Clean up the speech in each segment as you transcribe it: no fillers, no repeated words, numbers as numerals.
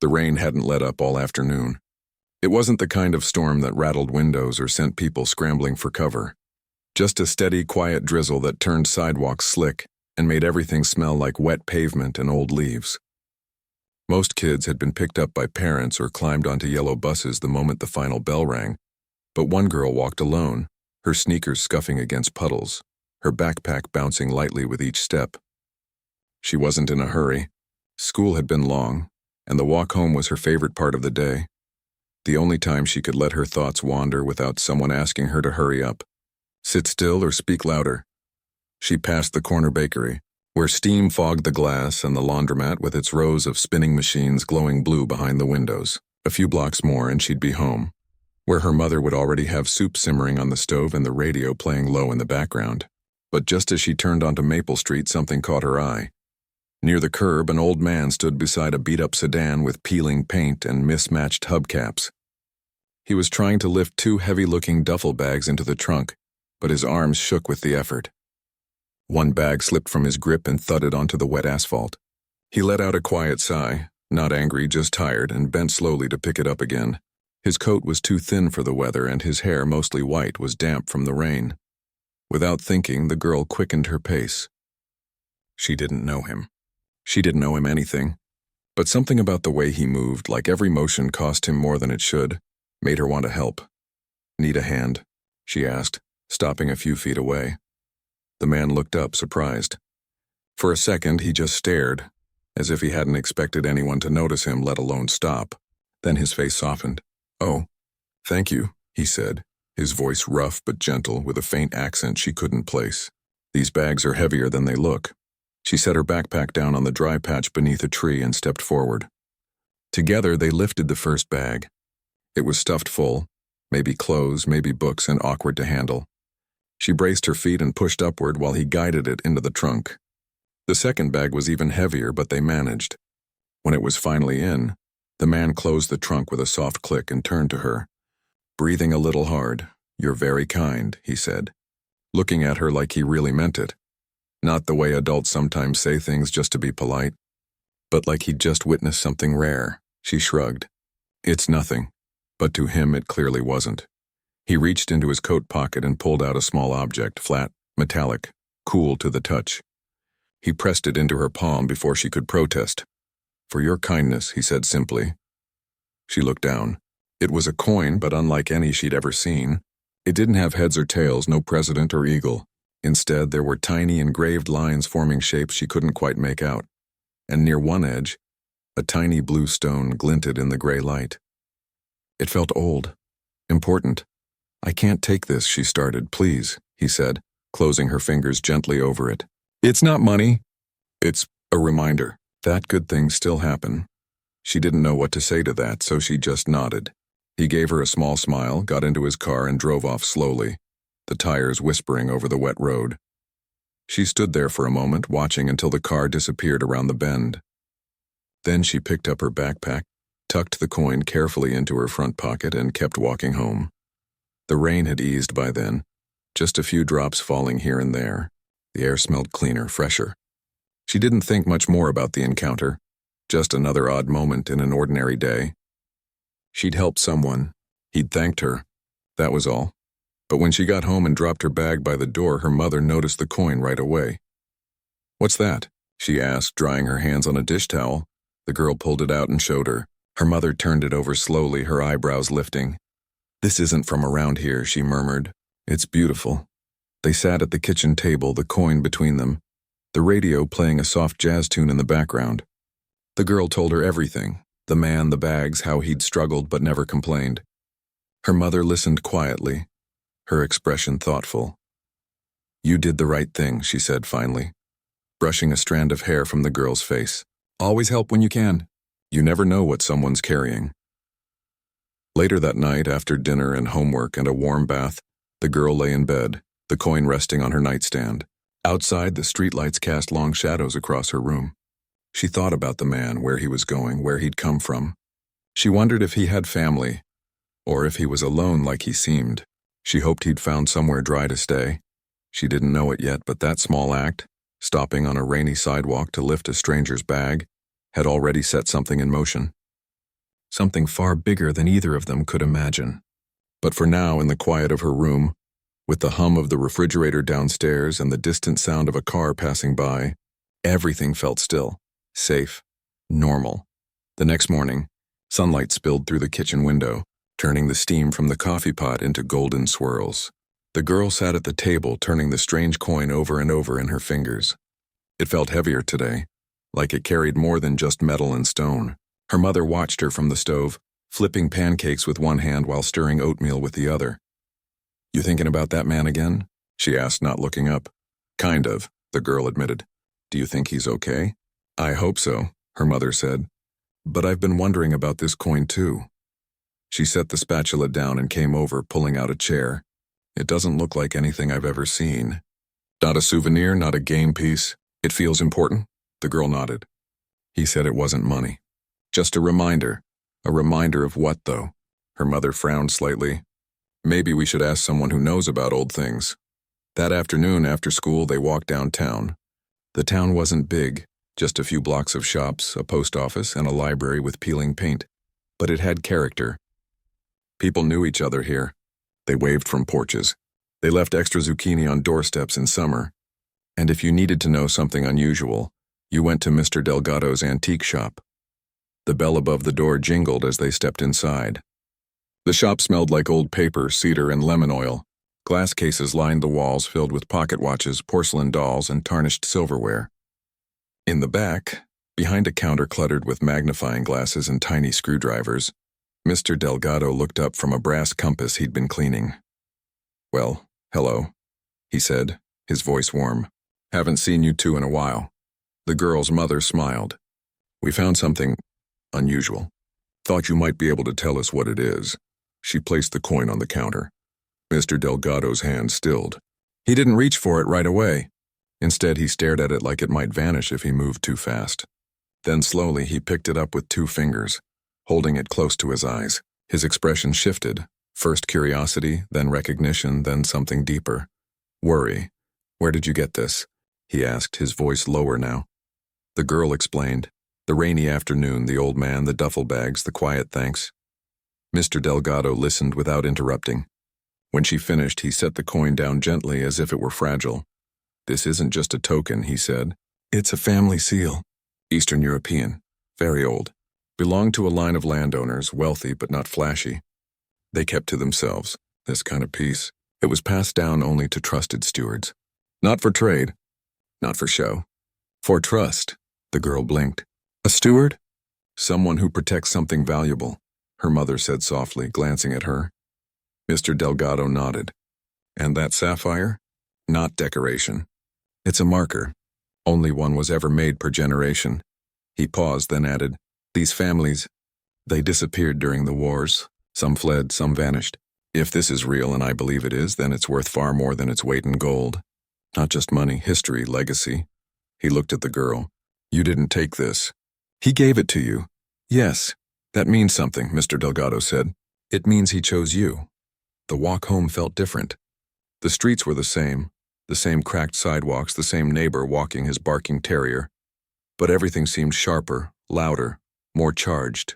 The rain hadn't let up all afternoon. It wasn't the kind of storm that rattled windows or sent people scrambling for cover. Just a steady, quiet drizzle that turned sidewalks slick and made everything smell like wet pavement and old leaves. Most kids had been picked up by parents or climbed onto yellow buses the moment the final bell rang, but one girl walked alone, her sneakers scuffing against puddles, her backpack bouncing lightly with each step. She wasn't in a hurry. School had been long, and the walk home was her favorite part of the day. The only time she could let her thoughts wander without someone asking her to hurry up, sit still or speak louder. She passed the corner bakery, where steam fogged the glass, and the laundromat with its rows of spinning machines glowing blue behind the windows. A few blocks more and she'd be home, where her mother would already have soup simmering on the stove and the radio playing low in the background. But just as she turned onto Maple Street, something caught her eye. Near the curb, an old man stood beside a beat-up sedan with peeling paint and mismatched hubcaps. He was trying to lift two heavy-looking duffel bags into the trunk, but his arms shook with the effort. One bag slipped from his grip and thudded onto the wet asphalt. He let out a quiet sigh, not angry, just tired, and bent slowly to pick it up again. His coat was too thin for the weather, and his hair, mostly white, was damp from the rain. Without thinking, the girl quickened her pace. She didn't know him. She didn't know him anything, but something about the way he moved, like every motion cost him more than it should, made her want to help. "Need a hand?" she asked, stopping a few feet away. The man looked up, surprised. For a second, he just stared, as if he hadn't expected anyone to notice him, let alone stop. Then his face softened. "Oh, thank you," he said, his voice rough but gentle, with a faint accent she couldn't place. "These bags are heavier than they look." She set her backpack down on the dry patch beneath a tree and stepped forward. Together, they lifted the first bag. It was stuffed full, maybe clothes, maybe books, and awkward to handle. She braced her feet and pushed upward while he guided it into the trunk. The second bag was even heavier, but they managed. When it was finally in, the man closed the trunk with a soft click and turned to her. Breathing a little hard, "You're very kind," he said, looking at her like he really meant it. Not the way adults sometimes say things just to be polite, but like he'd just witnessed something rare. She shrugged. "It's nothing," but to him it clearly wasn't. He reached into his coat pocket and pulled out a small object, flat, metallic, cool to the touch. He pressed it into her palm before she could protest. "For your kindness," he said simply. She looked down. It was a coin, but unlike any she'd ever seen. It didn't have heads or tails, no president or eagle. Instead, there were tiny engraved lines forming shapes she couldn't quite make out, and near one edge, a tiny blue stone glinted in the gray light. It felt old, important. "I can't take this," she started. "Please," he said, closing her fingers gently over it. "It's not money. It's a reminder that good things still happen." She didn't know what to say to that, so she just nodded. He gave her a small smile, got into his car, and drove off slowly, the tires whispering over the wet road. She stood there for a moment, watching until the car disappeared around the bend. Then she picked up her backpack, tucked the coin carefully into her front pocket, and kept walking home. The rain had eased by then, just a few drops falling here and there. The air smelled cleaner, fresher. She didn't think much more about the encounter, just another odd moment in an ordinary day. She'd helped someone. He'd thanked her. That was all. But when she got home and dropped her bag by the door, her mother noticed the coin right away. "What's that?" she asked, drying her hands on a dish towel. The girl pulled it out and showed her. Her mother turned it over slowly, her eyebrows lifting. "This isn't from around here," she murmured. "It's beautiful." They sat at the kitchen table, the coin between them, the radio playing a soft jazz tune in the background. The girl told her everything, the man, the bags, how he'd struggled but never complained. Her mother listened quietly, her expression thoughtful. "You did the right thing," she said finally, brushing a strand of hair from the girl's face. "Always help when you can. You never know what someone's carrying." Later that night, after dinner and homework and a warm bath, the girl lay in bed, the coin resting on her nightstand. Outside, the streetlights cast long shadows across her room. She thought about the man, where he was going, where he'd come from. She wondered if he had family, or if he was alone like he seemed. She hoped he'd found somewhere dry to stay. She didn't know it yet, but that small act, stopping on a rainy sidewalk to lift a stranger's bag, had already set something in motion. something far bigger than either of them could imagine. But for now, in the quiet of her room, with the hum of the refrigerator downstairs and the distant sound of a car passing by, everything felt still, safe, normal. The next morning, sunlight spilled through the kitchen window, turning the steam from the coffee pot into golden swirls. The girl sat at the table, turning the strange coin over and over in her fingers. It felt heavier today, like it carried more than just metal and stone. Her mother watched her from the stove, flipping pancakes with one hand while stirring oatmeal with the other. "You thinking about that man again?" she asked, not looking up. "Kind of," the girl admitted. "Do you think he's okay?" "I hope so," her mother said. "But I've been wondering about this coin too." She set the spatula down and came over, pulling out a chair. "It doesn't look like anything I've ever seen." "Not a souvenir, not a game piece. It feels important?" The girl nodded. He said it wasn't money. "Just a reminder." "A reminder of what, though?" Her mother frowned slightly. "Maybe we should ask someone who knows about old things." That afternoon, after school, they walked downtown. The town wasn't big, just a few blocks of shops, a post office, and a library with peeling paint. But it had character. People knew each other here. They waved from porches. They left extra zucchini on doorsteps in summer. And if you needed to know something unusual, you went to Mr. Delgado's antique shop. The bell above the door jingled as they stepped inside. The shop smelled like old paper, cedar, and lemon oil. Glass cases lined the walls filled with pocket watches, porcelain dolls, and tarnished silverware. In the back, behind a counter cluttered with magnifying glasses and tiny screwdrivers, Mr. Delgado looked up from a brass compass he'd been cleaning. "Well, hello," he said, his voice warm. "Haven't seen you two in a while." The girl's mother smiled. "We found something unusual. Thought you might be able to tell us what it is." She placed the coin on the counter. Mr. Delgado's hand stilled. He didn't reach for it right away. Instead, he stared at it like it might vanish if he moved too fast. Then slowly, he picked it up with 2 fingers, holding it close to his eyes. His expression shifted, first curiosity, then recognition, then something deeper. Worry. "Where did you get this?" he asked, his voice lower now. The girl explained. The rainy afternoon, the old man, the duffel bags, the quiet thanks. Mr. Delgado listened without interrupting. When she finished, he set the coin down gently as if it were fragile. "This isn't just a token," he said. "It's a family seal. Eastern European. Very old. Belonged to a line of landowners, wealthy but not flashy. They kept to themselves, this kind of piece. It was passed down only to trusted stewards. Not for trade. Not for show. For trust." The girl blinked. "A steward?" "Someone who protects something valuable," her mother said softly, glancing at her. Mr. Delgado nodded. "And that sapphire?" "Not decoration. It's a marker. Only one was ever made per generation." He paused, then added, "These families, they disappeared during the wars. Some fled, some vanished. If this is real, and I believe it is, then it's worth far more than its weight in gold. Not just money, history, legacy." He looked at the girl. "You didn't take this." "He gave it to you." "Yes. That means something," Mr. Delgado said. "It means he chose you." The walk home felt different. The streets were the same cracked sidewalks, the same neighbor walking his barking terrier. But everything seemed sharper, louder, more charged.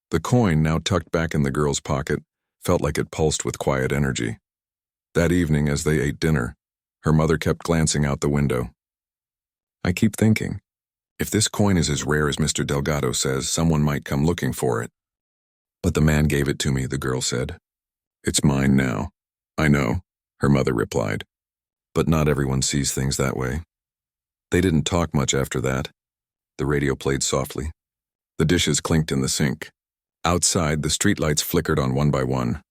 The coin, now tucked back in the girl's pocket, felt like it pulsed with quiet energy. That evening, as they ate dinner, her mother kept glancing out the window. "I keep thinking, if this coin is as rare as Mr. Delgado says, someone might come looking for it." "But the man gave it to me," the girl said. "It's mine now." "I know," her mother replied. "But not everyone sees things that way." They didn't talk much after that. The radio played softly. The dishes clinked in the sink. Outside, the streetlights flickered on one by one.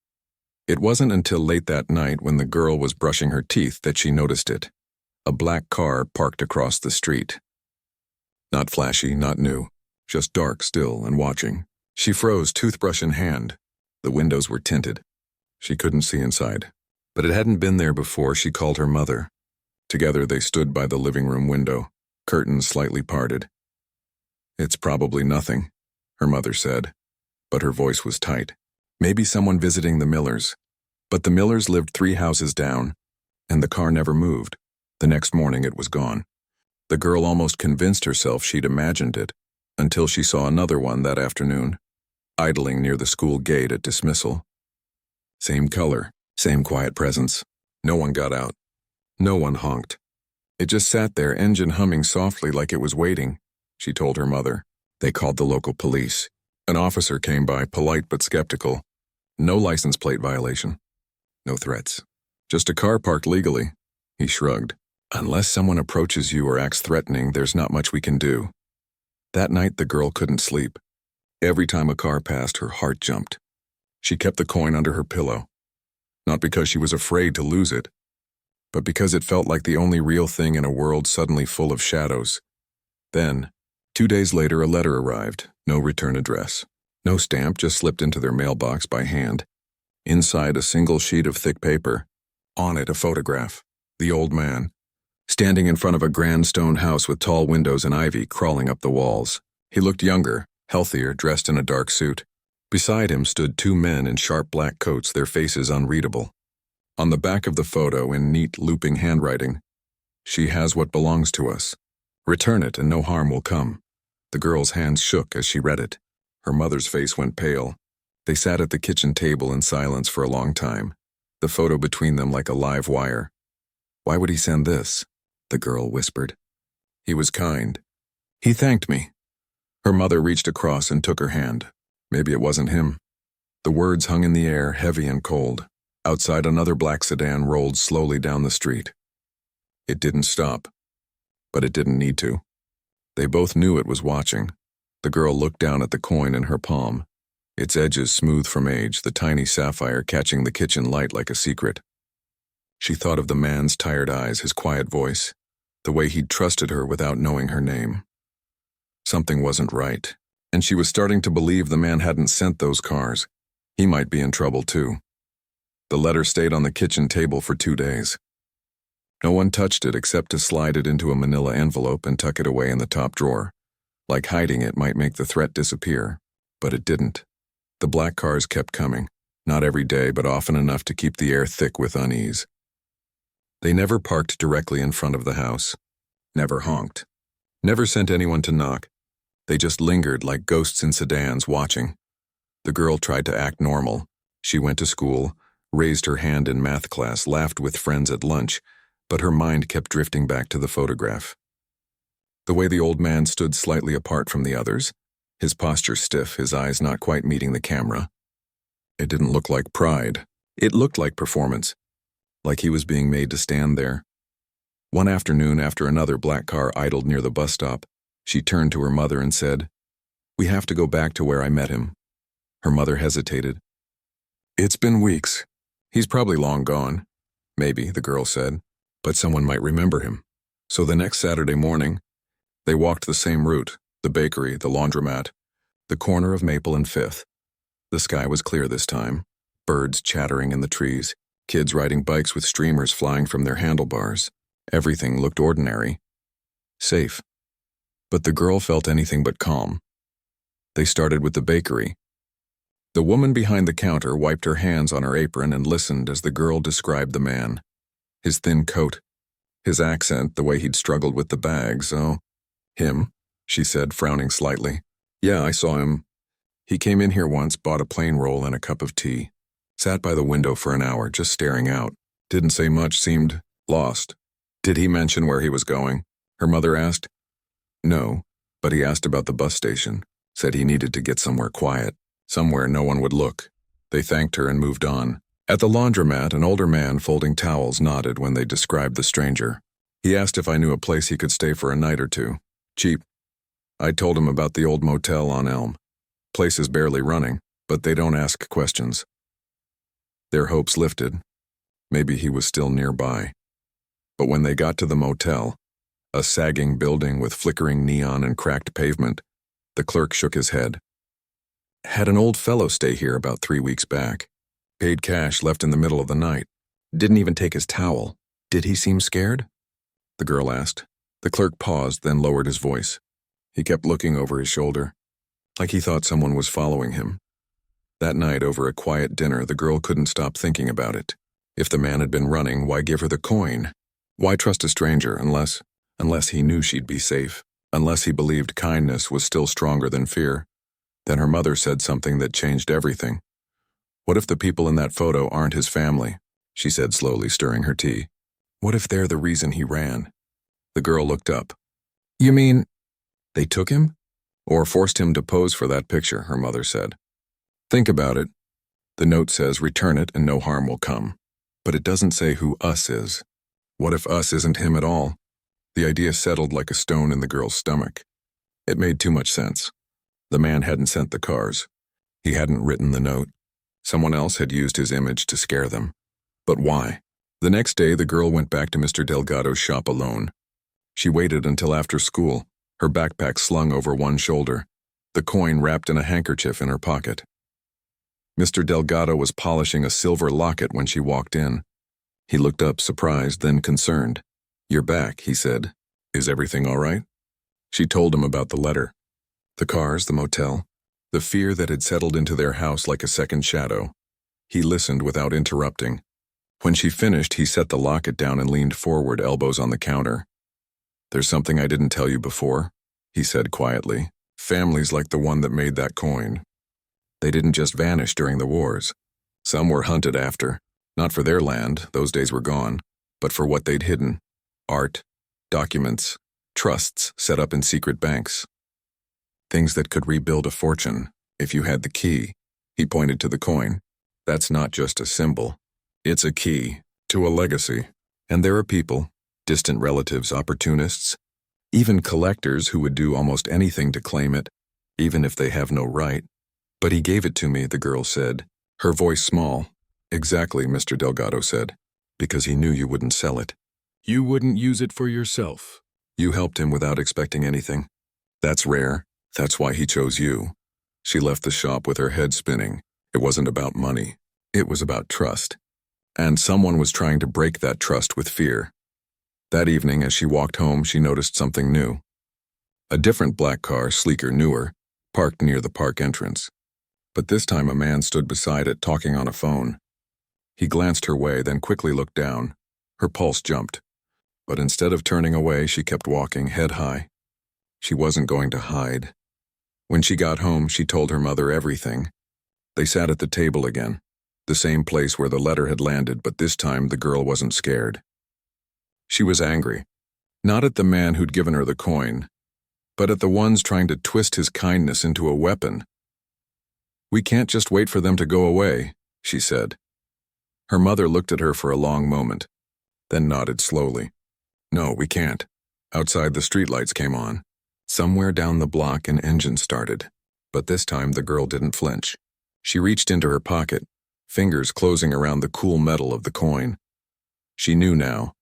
It wasn't until late that night, when the girl was brushing her teeth, that she noticed it. A black car parked across the street. Not flashy, not new, just dark still and watching. She froze, toothbrush in hand. The windows were tinted. She couldn't see inside. But it hadn't been there before. She called her mother. Together they stood by the living room window, curtains slightly parted. "It's probably nothing," her mother said, but her voice was tight. "Maybe someone visiting the Millers." But the Millers lived 3 houses down, and the car never moved. The next morning it was gone. The girl almost convinced herself she'd imagined it, until she saw another one that afternoon. idling near the school gate at dismissal. Same color, same quiet presence. No one got out. No one honked. It just sat there, engine humming softly like it was waiting, she told her mother. They called the local police. An officer came by, polite but skeptical. No license plate violation. No threats. Just a car parked legally. He shrugged. Unless someone approaches you or acts threatening, there's not much we can do. That night, the girl couldn't sleep. Every time a car passed, her heart jumped. She kept the coin under her pillow. Not because she was afraid to lose it, but because it felt like the only real thing in a world suddenly full of shadows. Then, 2 days later, a letter arrived. No return address. No stamp, just slipped into their mailbox by hand. Inside, a single sheet of thick paper. On it, a photograph. The old man, standing in front of a grand stone house with tall windows and ivy crawling up the walls. He looked younger, healthier, dressed in a dark suit. Beside him stood 2 men in sharp black coats, their faces unreadable. On the back of the photo, in neat, looping handwriting, "She has what belongs to us. Return it and no harm will come." The girl's hands shook as she read it. Her mother's face went pale. They sat at the kitchen table in silence for a long time, the photo between them like a live wire. "Why would he send this?" the girl whispered. "He was kind. He thanked me." Her mother reached across and took her hand. Maybe it wasn't him. The words hung in the air, heavy and cold. Outside, another black sedan rolled slowly down the street. It didn't stop, but it didn't need to. They both knew it was watching. The girl looked down at the coin in her palm, its edges smooth from age, the tiny sapphire catching the kitchen light like a secret. She thought of the man's tired eyes, his quiet voice, the way he'd trusted her without knowing her name. Something wasn't right, and she was starting to believe the man hadn't sent those cars. He might be in trouble too. The letter stayed on the kitchen table for 2 days. No one touched it except to slide it into a manila envelope and tuck it away in the top drawer. Like hiding it might make the threat disappear, but it didn't. The black cars kept coming, not every day, but often enough to keep the air thick with unease. They never parked directly in front of the house, never honked, never sent anyone to knock. They just lingered like ghosts in sedans, watching. The girl tried to act normal. She went to school, raised her hand in math class, laughed with friends at lunch, but her mind kept drifting back to the photograph. The way the old man stood slightly apart from the others, his posture stiff, his eyes not quite meeting the camera. It didn't look like pride. It looked like performance, like he was being made to stand there. One afternoon, after another black car idled near the bus stop, she turned to her mother and said, "We have to go back to where I met him." Her mother hesitated. "It's been weeks. He's probably long gone." "Maybe," the girl said, "but someone might remember him." So the next Saturday morning, they walked the same route, the bakery, the laundromat, the corner of Maple and Fifth. The sky was clear this time, birds chattering in the trees, kids riding bikes with streamers flying from their handlebars. Everything looked ordinary, safe. But the girl felt anything but calm. They started with the bakery. The woman behind the counter wiped her hands on her apron and listened as the girl described the man. His thin coat, his accent, the way he'd struggled with the bags. "Oh, him," she said, frowning slightly. "Yeah, I saw him. He came in here once, bought a plain roll and a cup of tea. Sat by the window for an hour, just staring out. Didn't say much, seemed lost." "Did he mention where he was going?" her mother asked. "No, but he asked about the bus station. Said he needed to get somewhere quiet, somewhere no one would look." They thanked her and moved on. At the laundromat, an older man folding towels nodded when they described the stranger. He asked if I knew a place he could stay for a night or two. Cheap. I told him about the old motel on Elm. Place is barely running, but they don't ask questions. Their hopes lifted. Maybe he was still nearby. But when they got to the motel, a sagging building with flickering neon and cracked pavement, the clerk shook his head. "Had an old fellow stay here about 3 weeks back. Paid cash, left in the middle of the night. Didn't even take his towel. Did he seem scared?" the girl asked. The clerk paused, then lowered his voice. He kept looking over his shoulder, like he thought someone was following him. That night, over a quiet dinner, the girl couldn't stop thinking about it. If the man had been running, why give her the coin? Why trust a stranger unless he knew she'd be safe, unless he believed kindness was still stronger than fear? Then her mother said something that changed everything. "What if the people in that photo aren't his family?" she said slowly, stirring her tea. "What if they're the reason he ran?" The girl looked up. "You mean they took him? Or forced him to pose for that picture," her mother said. "Think about it. The note says return it and no harm will come. But it doesn't say who us is. What if us isn't him at all?" The idea settled like a stone in the girl's stomach. It made too much sense. The man hadn't sent the cars. He hadn't written the note. Someone else had used his image to scare them. But why? The next day, the girl went back to Mr. Delgado's shop alone. She waited until after school, her backpack slung over one shoulder, the coin wrapped in a handkerchief in her pocket. Mr. Delgado was polishing a silver locket when she walked in. He looked up, surprised, then concerned. "You're back," he said. "Is everything all right?" She told him about the letter, the cars, the motel, the fear that had settled into their house like a second shadow. He listened without interrupting. When she finished, he set the locket down and leaned forward, elbows on the counter. "There's something I didn't tell you before," he said quietly. "Families like the one that made that coin. They didn't just vanish during the wars. Some were hunted after, not for their land, those days were gone, but for what they'd hidden. Art, documents, trusts set up in secret banks. Things that could rebuild a fortune, if you had the key." He pointed to the coin. "That's not just a symbol. It's a key to a legacy. And there are people, distant relatives, opportunists, even collectors who would do almost anything to claim it, even if they have no right. But he gave it to me," the girl said, her voice small. "Exactly," Mr. Delgado said, "because he knew you wouldn't sell it. You wouldn't use it for yourself. You helped him without expecting anything. That's rare. That's why he chose you." She left the shop with her head spinning. It wasn't about money. It was about trust. And someone was trying to break that trust with fear. That evening, as she walked home, she noticed something new. A different black car, sleeker, newer, parked near the park entrance. But this time a man stood beside it, talking on a phone. He glanced her way, then quickly looked down. Her pulse jumped. But instead of turning away, she kept walking, head high. She wasn't going to hide. When she got home, she told her mother everything. They sat at the table again, the same place where the letter had landed, but this time the girl wasn't scared. She was angry, not at the man who'd given her the coin, but at the ones trying to twist his kindness into a weapon. "We can't just wait for them to go away," she said. Her mother looked at her for a long moment, then nodded slowly. "No, we can't." Outside, the streetlights came on. Somewhere down the block, an engine started, but this time the girl didn't flinch. She reached into her pocket, fingers closing around the cool metal of the coin. She knew now.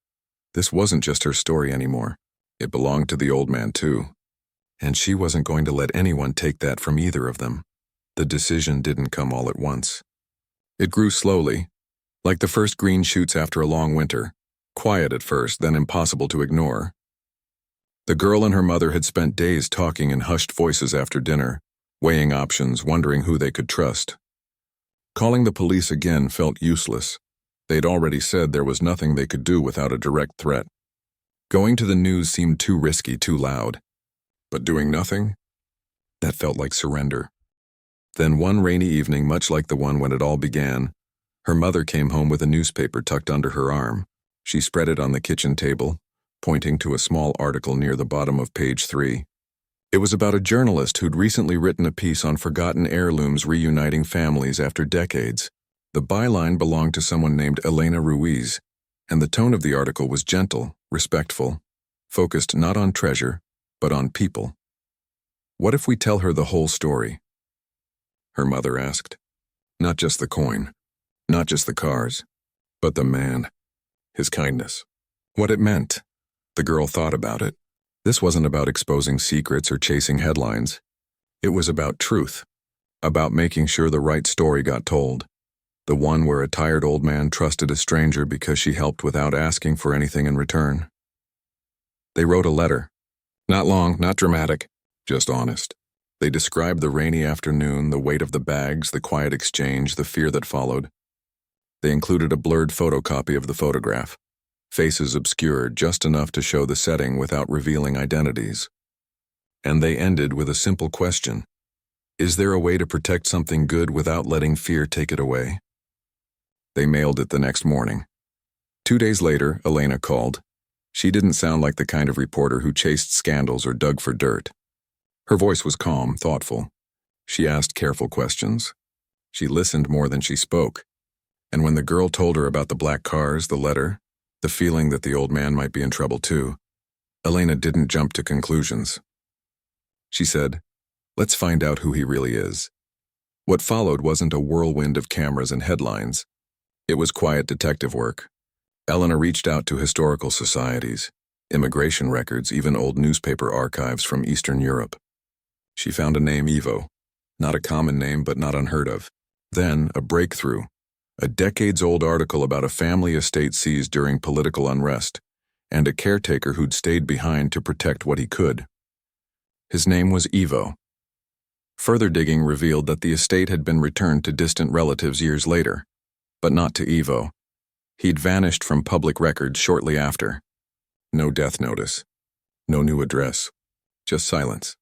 This wasn't just her story anymore. It belonged to the old man, too. And she wasn't going to let anyone take that from either of them. The decision didn't come all at once. It grew slowly, like the first green shoots after a long winter, quiet at first, then impossible to ignore. The girl and her mother had spent days talking in hushed voices after dinner, weighing options, wondering who they could trust. Calling the police again felt useless. They'd already said there was nothing they could do without a direct threat. Going to the news seemed too risky, too loud. But doing nothing? That felt like surrender. Then one rainy evening, much like the one when it all began, her mother came home with a newspaper tucked under her arm. She spread it on the kitchen table, pointing to a small article near the bottom of page 3. It was about a journalist who'd recently written a piece on forgotten heirlooms reuniting families after decades. The byline belonged to someone named Elena Ruiz, and the tone of the article was gentle, respectful, focused not on treasure, but on people. "What if we tell her the whole story?" her mother asked. Not just the coin, not just the cars, but the man, his kindness, what it meant. The girl thought about it. This wasn't about exposing secrets or chasing headlines. It was about truth, about making sure the right story got told, the one where a tired old man trusted a stranger because she helped without asking for anything in return. They wrote a letter. Not long, not dramatic, just honest. They described the rainy afternoon, the weight of the bags, the quiet exchange, the fear that followed. They included a blurred photocopy of the photograph, faces obscured just enough to show the setting without revealing identities. And they ended with a simple question. Is there a way to protect something good without letting fear take it away? They mailed it the next morning. 2 days later, Elena called. She didn't sound like the kind of reporter who chased scandals or dug for dirt. Her voice was calm, thoughtful. She asked careful questions. She listened more than she spoke. And when the girl told her about the black cars, the letter, the feeling that the old man might be in trouble too, Elena didn't jump to conclusions. She said, "Let's find out who he really is." What followed wasn't a whirlwind of cameras and headlines. It was quiet detective work. Elena reached out to historical societies, immigration records, even old newspaper archives from Eastern Europe. She found a name, Ivo. Not a common name, but not unheard of. Then, a breakthrough. A decades-old article about a family estate seized during political unrest, and a caretaker who'd stayed behind to protect what he could. His name was Ivo. Further digging revealed that the estate had been returned to distant relatives years later, but not to Ivo. He'd vanished from public records shortly after. No death notice. No new address. Just silence.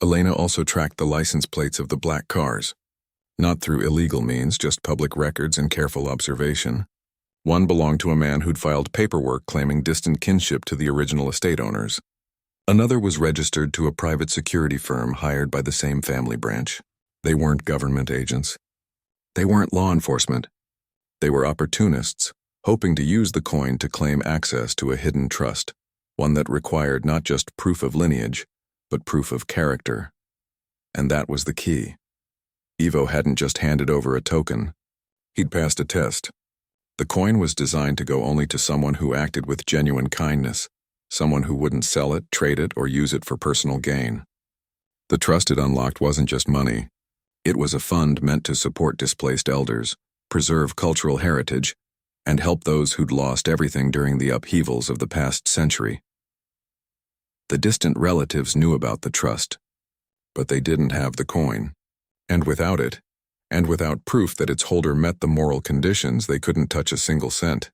Elena also tracked the license plates of the black cars. Not through illegal means, just public records and careful observation. One belonged to a man who'd filed paperwork claiming distant kinship to the original estate owners. Another was registered to a private security firm hired by the same family branch. They weren't government agents. They weren't law enforcement. They were opportunists, hoping to use the coin to claim access to a hidden trust, one that required not just proof of lineage, but proof of character. And that was the key. Ivo hadn't just handed over a token. He'd passed a test. The coin was designed to go only to someone who acted with genuine kindness, someone who wouldn't sell it, trade it, or use it for personal gain. The trust it unlocked wasn't just money. It was a fund meant to support displaced elders, preserve cultural heritage, and help those who'd lost everything during the upheavals of the past century. The distant relatives knew about the trust, but they didn't have the coin. And without it, and without proof that its holder met the moral conditions, they couldn't touch a single cent.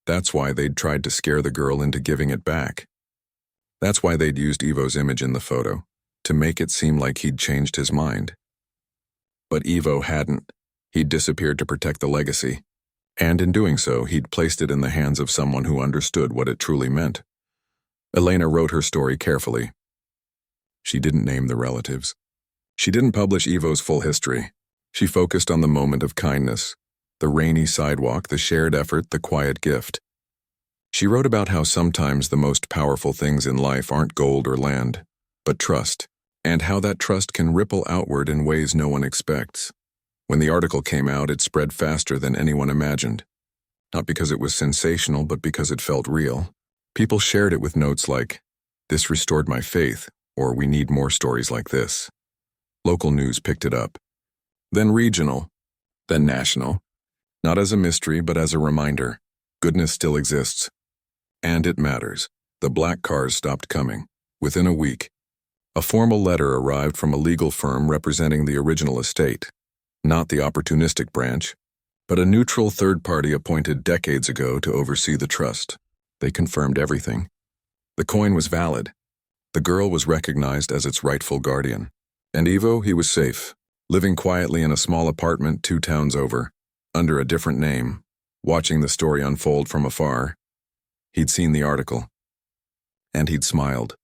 That's why they'd tried to scare the girl into giving it back. That's why they'd used Ivo's image in the photo, to make it seem like he'd changed his mind. But Ivo hadn't. He'd disappeared to protect the legacy. And in doing so, he'd placed it in the hands of someone who understood what it truly meant. Elena wrote her story carefully. She didn't name the relatives. She didn't publish Ivo's full history. She focused on the moment of kindness, the rainy sidewalk, the shared effort, the quiet gift. She wrote about how sometimes the most powerful things in life aren't gold or land, but trust, and how that trust can ripple outward in ways no one expects. When the article came out, it spread faster than anyone imagined. Not because it was sensational, but because it felt real. People shared it with notes like, "This restored my faith," or "We need more stories like this." Local news picked it up. Then regional. Then national. Not as a mystery, but as a reminder. Goodness still exists. And it matters. The black cars stopped coming. Within a week, a formal letter arrived from a legal firm representing the original estate. Not the opportunistic branch, but a neutral third party appointed decades ago to oversee the trust. They confirmed everything. The coin was valid. The girl was recognized as its rightful guardian. And Ivo, he was safe, living quietly in a small apartment 2 towns over, under a different name, watching the story unfold from afar. He'd seen the article. And he'd smiled.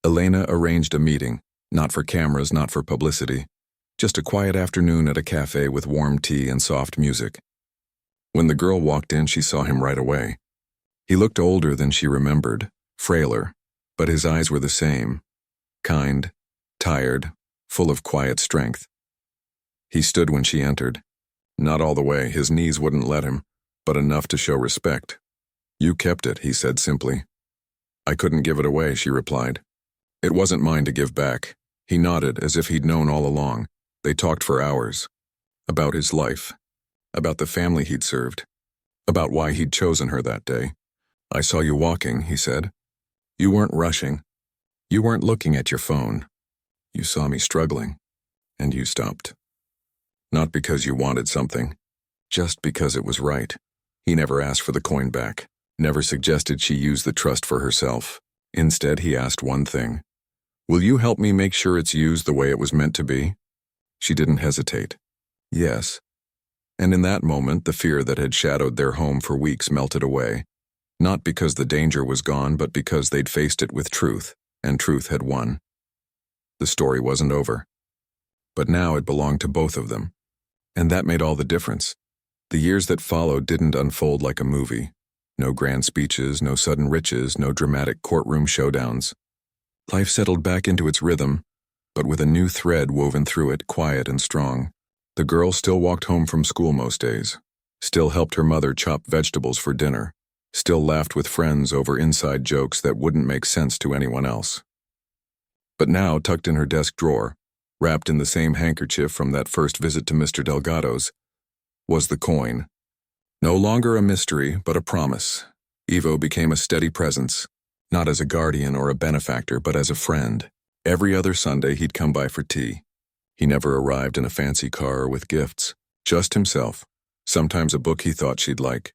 Elena arranged a meeting, not for cameras, not for publicity, just a quiet afternoon at a cafe with warm tea and soft music. When the girl walked in, she saw him right away. He looked older than she remembered, frailer, but his eyes were the same, kind, tired, full of quiet strength. He stood when she entered. Not all the way, his knees wouldn't let him, but enough to show respect. "You kept it," he said simply. "I couldn't give it away," she replied. "It wasn't mine to give back." He nodded as if he'd known all along. They talked for hours. About his life. About the family he'd served. About why he'd chosen her that day. "I saw you walking," he said. "You weren't rushing. You weren't looking at your phone. You saw me struggling, and you stopped. Not because you wanted something, just because it was right." He never asked for the coin back, never suggested she use the trust for herself. Instead, he asked one thing. Will you help me make sure it's used the way it was meant to be? She didn't hesitate. Yes. And in that moment, the fear that had shadowed their home for weeks melted away, not because the danger was gone, but because they'd faced it with truth, and truth had won. The story wasn't over. But now it belonged to both of them. And that made all the difference. The years that followed didn't unfold like a movie. No grand speeches, no sudden riches, no dramatic courtroom showdowns. Life settled back into its rhythm, but with a new thread woven through it, quiet and strong. The girl still walked home from school most days, still helped her mother chop vegetables for dinner, still laughed with friends over inside jokes that wouldn't make sense to anyone else. But now, tucked in her desk drawer, wrapped in the same handkerchief from that first visit to Mr. Delgado's, was the coin. No longer a mystery, but a promise. Ivo became a steady presence, not as a guardian or a benefactor, but as a friend. Every other Sunday he'd come by for tea. He never arrived in a fancy car or with gifts, just himself. Sometimes a book he thought she'd like.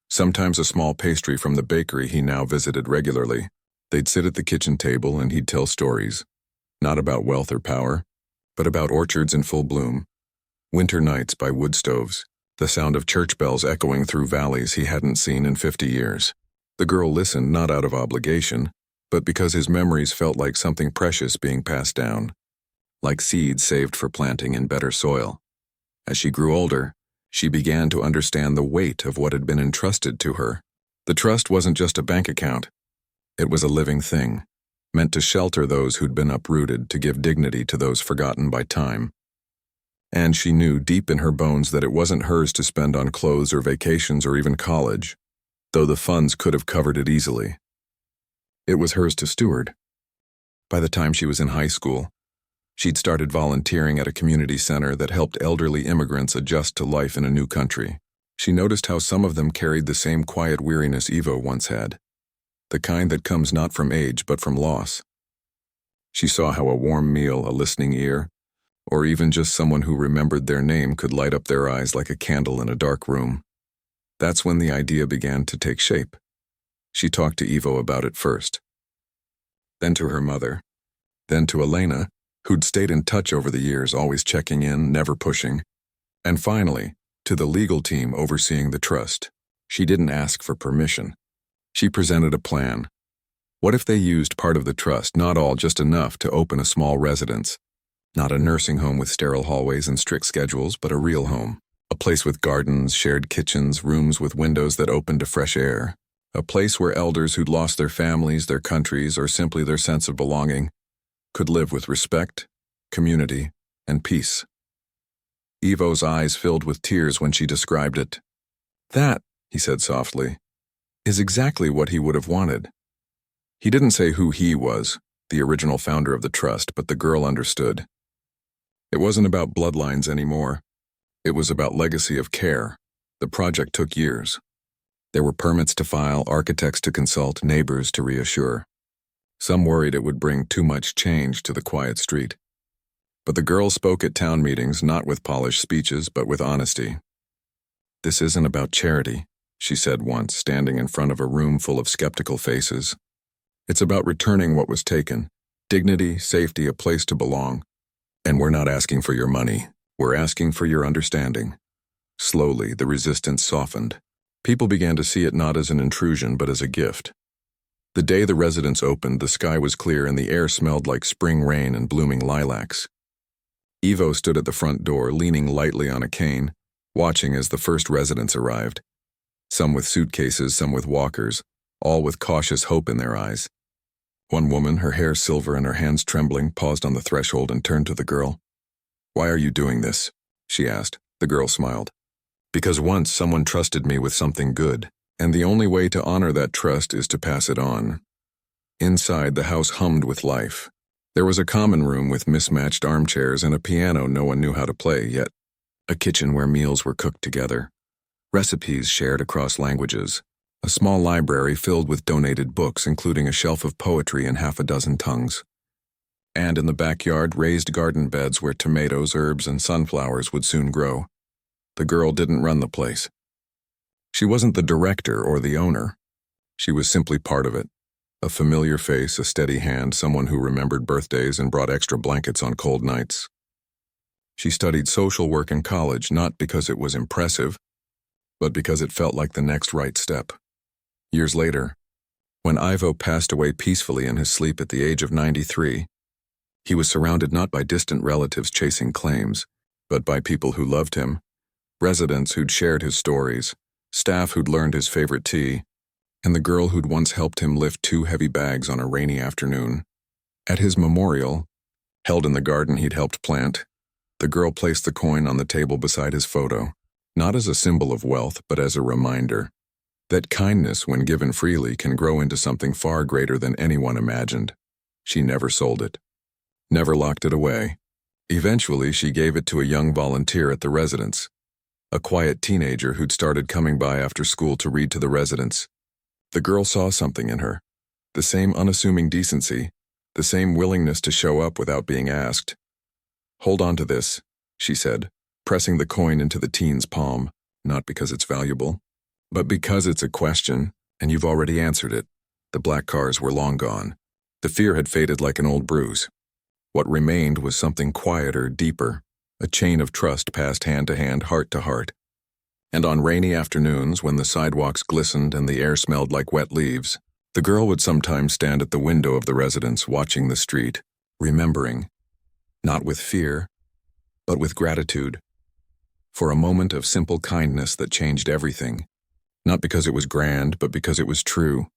Sometimes a small pastry from the bakery he now visited regularly. They'd sit at the kitchen table and he'd tell stories. Not about wealth or power, but about orchards in full bloom. Winter nights by wood stoves. The sound of church bells echoing through valleys he hadn't seen in 50 years. The girl listened not out of obligation, but because his memories felt like something precious being passed down, like seeds saved for planting in better soil. As she grew older, she began to understand the weight of what had been entrusted to her. The trust wasn't just a bank account. It was a living thing, meant to shelter those who'd been uprooted, to give dignity to those forgotten by time. And she knew deep in her bones that it wasn't hers to spend on clothes or vacations or even college, though the funds could have covered it easily. It was hers to steward. By the time she was in high school, she'd started volunteering at a community center that helped elderly immigrants adjust to life in a new country. She noticed how some of them carried the same quiet weariness Ivo once had, the kind that comes not from age but from loss. She saw how a warm meal, a listening ear, or even just someone who remembered their name could light up their eyes like a candle in a dark room. That's when the idea began to take shape. She talked to Ivo about it first, then to her mother, then to Elena, who'd stayed in touch over the years, always checking in, never pushing, and finally, to the legal team overseeing the trust. She didn't ask for permission. She presented a plan. What if they used part of the trust, not all, just enough to open a small residence? Not a nursing home with sterile hallways and strict schedules, but a real home. A place with gardens, shared kitchens, rooms with windows that opened to fresh air. A place where elders who'd lost their families, their countries, or simply their sense of belonging could live with respect, community, and peace. Ivo's eyes filled with tears when she described it. That, he said softly, is exactly what he would have wanted. He didn't say who he was, the original founder of the trust, but the girl understood. It wasn't about bloodlines anymore. It was about legacy of care. The project took years. There were permits to file, architects to consult, neighbors to reassure. Some worried it would bring too much change to the quiet street. But the girl spoke at town meetings, not with polished speeches, but with honesty. This isn't about charity, she said once, standing in front of a room full of skeptical faces. It's about returning what was taken. Dignity, safety, a place to belong. And we're not asking for your money. We're asking for your understanding. Slowly, the resistance softened. People began to see it not as an intrusion, but as a gift. The day the residence opened, the sky was clear and the air smelled like spring rain and blooming lilacs. Ivo stood at the front door, leaning lightly on a cane, watching as the first residents arrived. Some with suitcases, some with walkers, all with cautious hope in their eyes. One woman, her hair silver and her hands trembling, paused on the threshold and turned to the girl. "Why are you doing this?" she asked. The girl smiled. "Because once someone trusted me with something good, and the only way to honor that trust is to pass it on." Inside, the house hummed with life. There was a common room with mismatched armchairs and a piano no one knew how to play yet. A kitchen where meals were cooked together. Recipes shared across languages. A small library filled with donated books, including a shelf of poetry in half a dozen tongues. And in the backyard, raised garden beds where tomatoes, herbs, and sunflowers would soon grow. The girl didn't run the place. She wasn't the director or the owner. She was simply part of it. A familiar face, a steady hand, someone who remembered birthdays and brought extra blankets on cold nights. She studied social work in college not because it was impressive, but because it felt like the next right step. Years later, when Ivo passed away peacefully in his sleep at the age of 93, he was surrounded not by distant relatives chasing claims, but by people who loved him, residents who'd shared his stories, staff who'd learned his favorite tea, and the girl who'd once helped him lift 2 heavy bags on a rainy afternoon. At his memorial, held in the garden he'd helped plant, the girl placed the coin on the table beside his photo, not as a symbol of wealth, but as a reminder that kindness, when given freely, can grow into something far greater than anyone imagined. She never sold it, never locked it away. Eventually, she gave it to a young volunteer at the residence, a quiet teenager who'd started coming by after school to read to the residents. The girl saw something in her, the same unassuming decency, the same willingness to show up without being asked. "Hold on to this," she said, pressing the coin into the teen's palm, not because it's valuable, but because it's a question, and you've already answered it. The black cars were long gone. The fear had faded like an old bruise. What remained was something quieter, deeper, a chain of trust passed hand to hand, heart to heart. And on rainy afternoons, when the sidewalks glistened and the air smelled like wet leaves, the girl would sometimes stand at the window of the residence watching the street, remembering, not with fear, but with gratitude, for a moment of simple kindness that changed everything, not because it was grand, but because it was true.